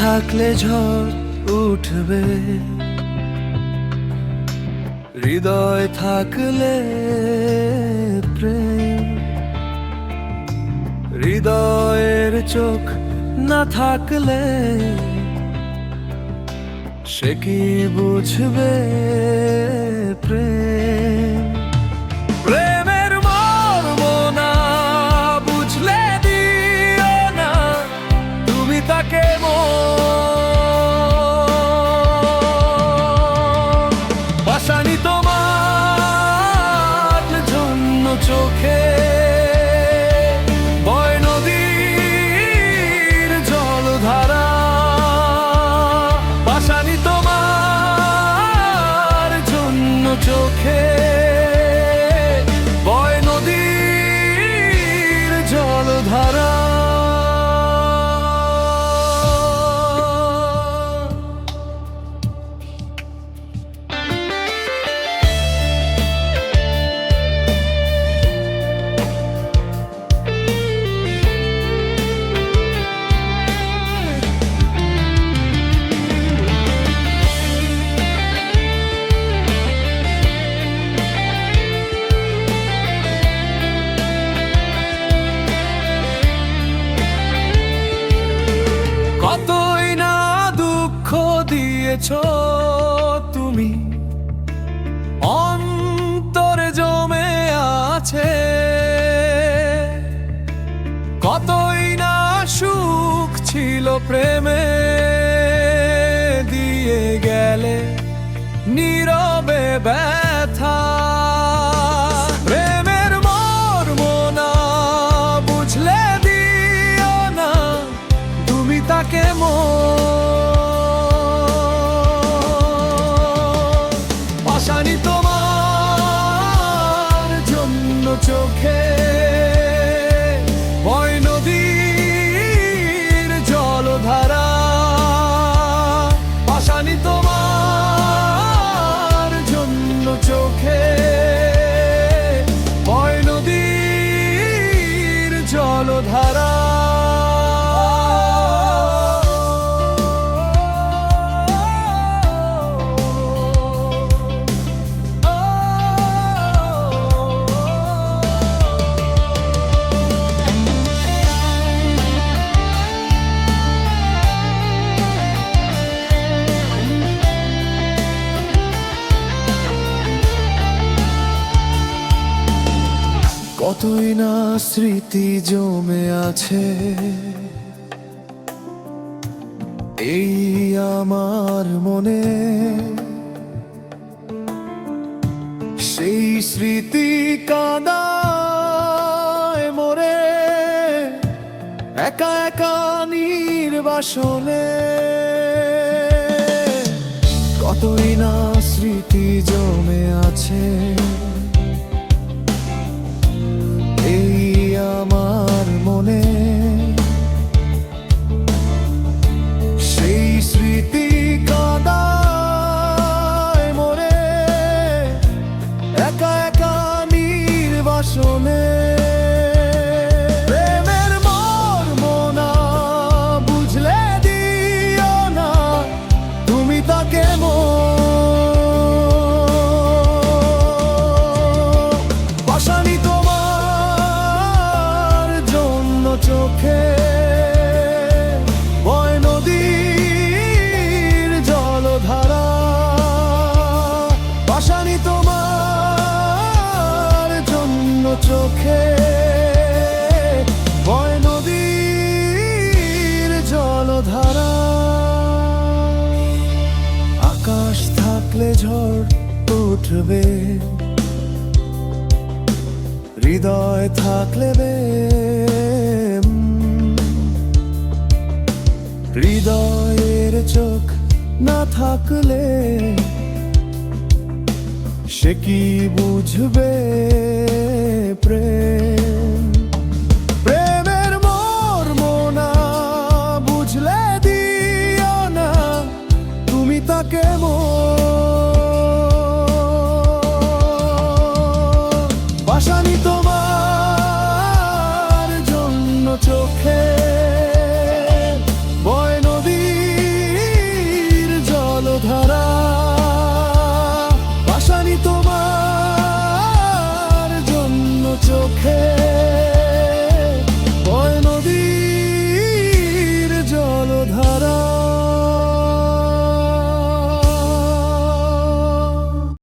থাকলে ঝড় উঠবে, হৃদয় থাকলে প্রেম। হৃদয়ের চোখ না থাকলে সে কি বুঝবে প্রেম? প্রেমের মর্ম না বুঝলে দিও না তুমি তাকে পাশানি তোমার জন্য চোখে বয় নদীর জলধারা। পাশানি তোমার জন্য চোখে বয় নদীর জলধারা। কতই না দুঃখ দিয়েছ তুমি, অন্তরে জমে আছে। কতই না সুখ ছিল প্রেমে, দিয়ে গেলে নীরবে ব্যথা। প্রেমের মর্ম না বুঝলে দিও না তুমি তাকে পাশানি তোমার জন্য চোখে বয় নদীর জলধারা। পাশানি তোমার জন্য চোখে বয় নদীর জলধারা। কতই না স্মৃতি জমে আছে এই আমার মনে। সেই স্মৃতি কাঁদায় মোরে একা একা নির্বাসনে। কতই না স্মৃতি জমে আছে এই আমার মনে। সেই স্মৃতি কাঁদায় মোরে একা একা নির্বাসনে। প্রেমের মর্ম না বুঝলে দিও না তুমি তাকে পাশানি তোমার জন্য চোখে বয় নদীর জলধারা। পাশানি তোমার জন্য চোখে বয় নদীর জলধারা। আকাশ থাকলে ঝড় উঠবে, হৃদয় থাকলে প্রেম। হৃদয়ের চোখ না থাকলে সে কি বুঝবে প্রেম?